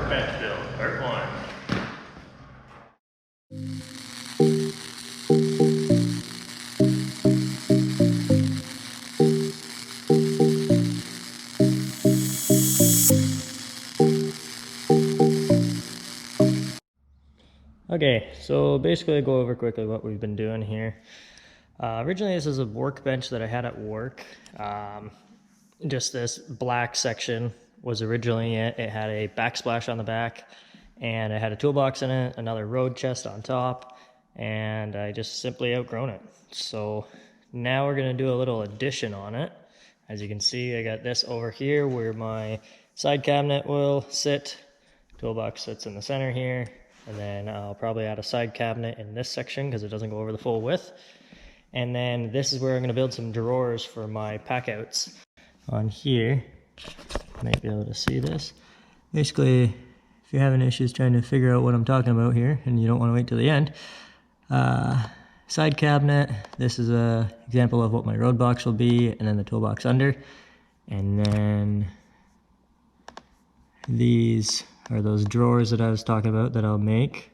Workbench build, part 1. Okay, so basically I'll go over quickly what we've been doing here. Originally this is a workbench that I had at work. Just this black section was originally it. It had a backsplash on the back and it had a toolbox in it, another road chest on top, and I just simply outgrown it. So now we're gonna do a little addition on it. As you can see, I got this over here where my side cabinet will sit. Toolbox sits in the center here, and then I'll probably add a side cabinet in this section because it doesn't go over the full width. And then this is where I'm going to build some drawers for my packouts. On here, you might be able to see this. Basically, if you're having issues trying to figure out what I'm talking about here and you don't want to wait till the end, side cabinet, this is an example of what my road box will be, and then the toolbox under. And then these are those drawers that I was talking about that I'll make.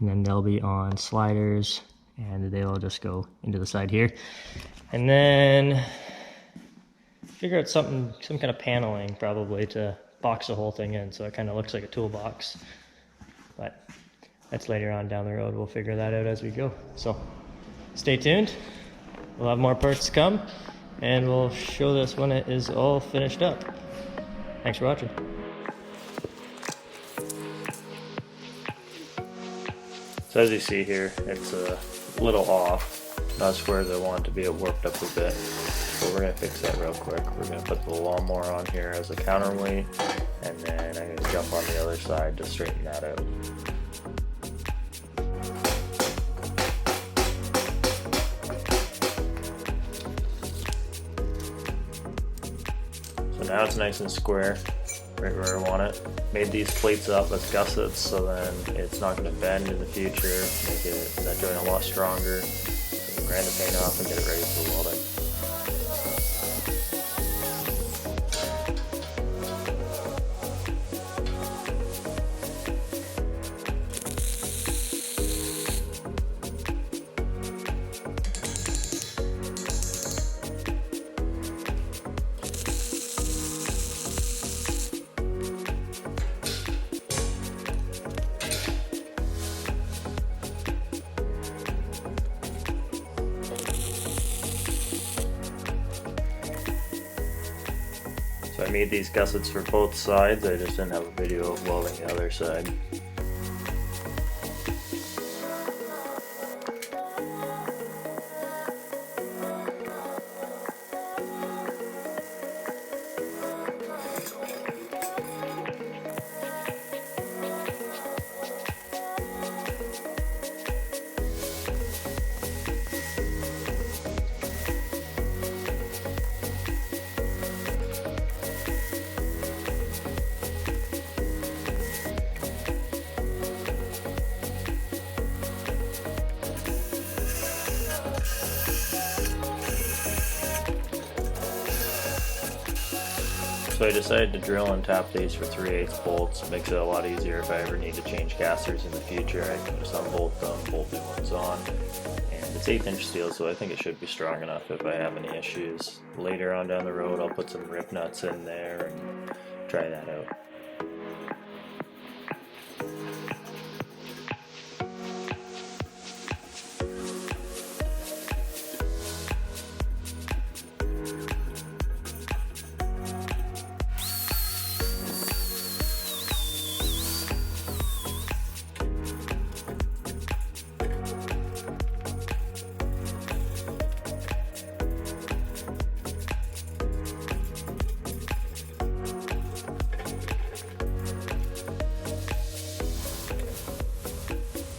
And then they'll be on sliders and they'll just go into the side here. And then figure out some kind of paneling probably to box the whole thing in so it kind of looks like a toolbox. But that's later on down the road. We'll figure that out as we go. So stay tuned. We'll have more parts to come and we'll show this when it is all finished up. Thanks for watching. So as you see here, it's a little off. Not squares I want it to be warped up a bit. So we're going to fix that real quick. We're going to put the lawnmower on here as a counterweight, and then I'm going to jump on the other side to straighten that out. So now it's nice and square, right where I want it. Made these plates up as gussets so then it's not going to bend in the future, make that joint a lot stronger. So we'll grind the paint off and get it ready for welding. So I made these gussets for both sides, I just didn't have a video of welding the other side. So I decided to drill and tap these for 3/8 bolts. It makes it a lot easier if I ever need to change casters in the future. I can just unbolt them, bolt new ones on. And it's 1/8 steel, so I think it should be strong enough if I have any issues. Later on down the road, I'll put some rip nuts in there and try that out.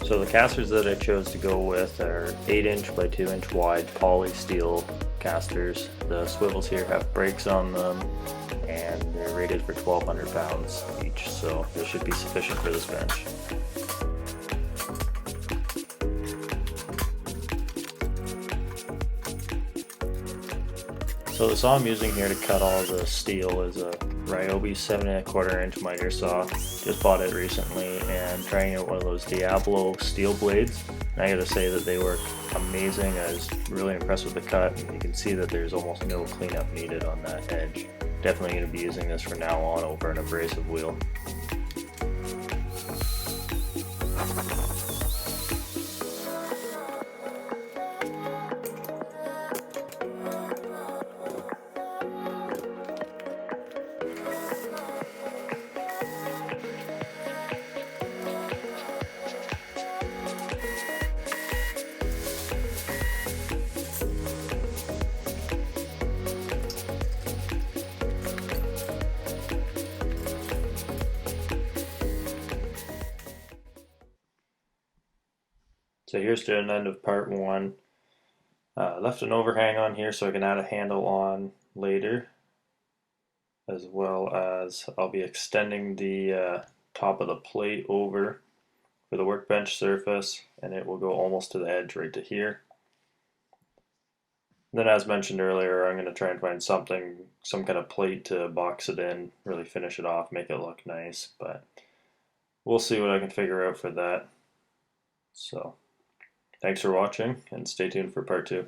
So the casters that I chose to go with are 8" by 2" wide poly steel casters. The swivels here have brakes on them and they're rated for 1,200 pounds each, so this should be sufficient for this bench. So the saw I'm using here to cut all the steel is a Ryobi 7¼ miter saw. Just bought it recently and trying out one of those Diablo steel blades. And I gotta say that they work amazing. I was really impressed with the cut, and you can see that there's almost no cleanup needed on that edge. Definitely gonna be using this from now on over an abrasive wheel. So here's to an end of part one. Left an overhang on here so I can add a handle on later, as well as I'll be extending the top of the plate over for the workbench surface, and it will go almost to the edge right to here. Then, as mentioned earlier, I'm going to try and find some kind of plate to box it in, really finish it off, make it look nice, but we'll see what I can figure out for that. So, thanks for watching, and stay tuned for part two.